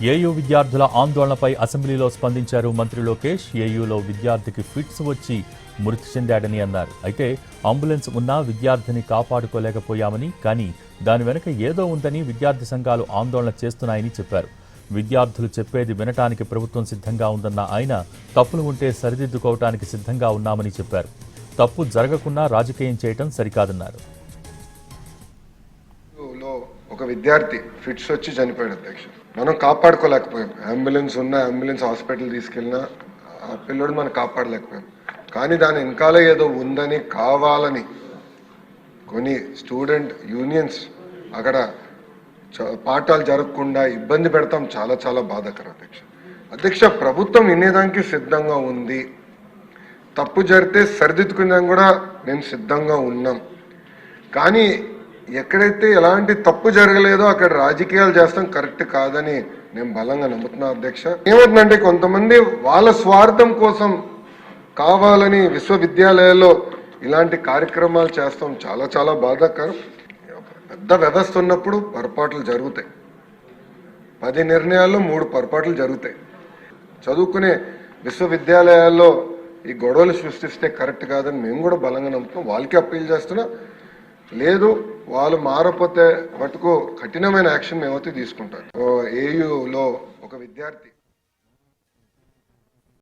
AU విద్యార్థుల ఆందోళనపై అసెంబ్లీలో స్పందించారు మంత్రి లోకేష్. ఏయూలో విద్యార్థికి ఫిట్స్ వచ్చి మృతి చెందాడని అన్నారు. అయితే అంబులెన్స్ ఉన్నా విద్యార్థిని కాపాడుకోలేకపోయామని, కానీ దాని వెనుక ఏదో ఉందని విద్యార్థి సంఘాలు ఆందోళన చేస్తున్నాయని చెప్పారు. విద్యార్థులు చెప్పేది వినటానికి ప్రభుత్వం సిద్ధంగా ఉందన్న ఆయన, తప్పులు ఉంటే సరిదిద్దుకోవటానికి సిద్ధంగా ఉన్నామని చెప్పారు. తప్పు జరగకుండా రాజకీయం చేయటం సరికాదన్నారు. ఒక విద్యార్థి ఫిట్స్ వచ్చి చనిపోయాడు అధ్యక్ష. మనం కాపాడుకోలేకపోయాం. అంబులెన్స్ ఉన్న అంబులెన్స్ హాస్పిటల్ తీసుకెళ్ళినా ఆ పిల్లడు మనం కాపాడలేకపోయాం. కానీ దాని వెనకాల ఏదో ఉందని కావాలని కొన్ని స్టూడెంట్ యూనియన్స్ అక్కడ పాఠాలు జరగకుండా ఇబ్బంది పెడతాం. చాలా చాలా బాధాకరం అధ్యక్ష. ప్రభుత్వం వినేదానికి సిద్ధంగా ఉంది. తప్పు జరిగితే సరిదిద్దుకునేదానికి కూడా మేము సిద్ధంగా ఉన్నాం. కానీ ఎక్కడైతే ఎలాంటి తప్పు జరగలేదో అక్కడ రాజకీయాలు చేస్తాం కరెక్ట్ కాదని నేను బలంగా నమ్ముతున్నా అధ్యక్ష. ఏమవుతుందంటే కొంతమంది వాళ్ళ స్వార్థం కోసం కావాలని విశ్వవిద్యాలయాల్లో ఇలాంటి కార్యక్రమాలు చేస్తాం. చాలా చాలా బాధాకరం. పెద్ద వ్యవస్థ ఉన్నప్పుడు పొరపాట్లు జరుగుతాయి. 10 నిర్ణయాల్లో 3 పొరపాట్లు జరుగుతాయి. చదువుకునే విశ్వవిద్యాలయాల్లో ఈ గొడవలు సృష్టిస్తే కరెక్ట్ కాదని మేము కూడా బలంగా నమ్ముతున్నాం. వాళ్ళకి అప్పీల్ చేస్తున్నా. లేదు వాళ్ళు మారపోతే మటుకు కఠినమైన యాక్షన్ మేమైతే తీసుకుంటాం. ఏయూలో ఒక విద్యార్థి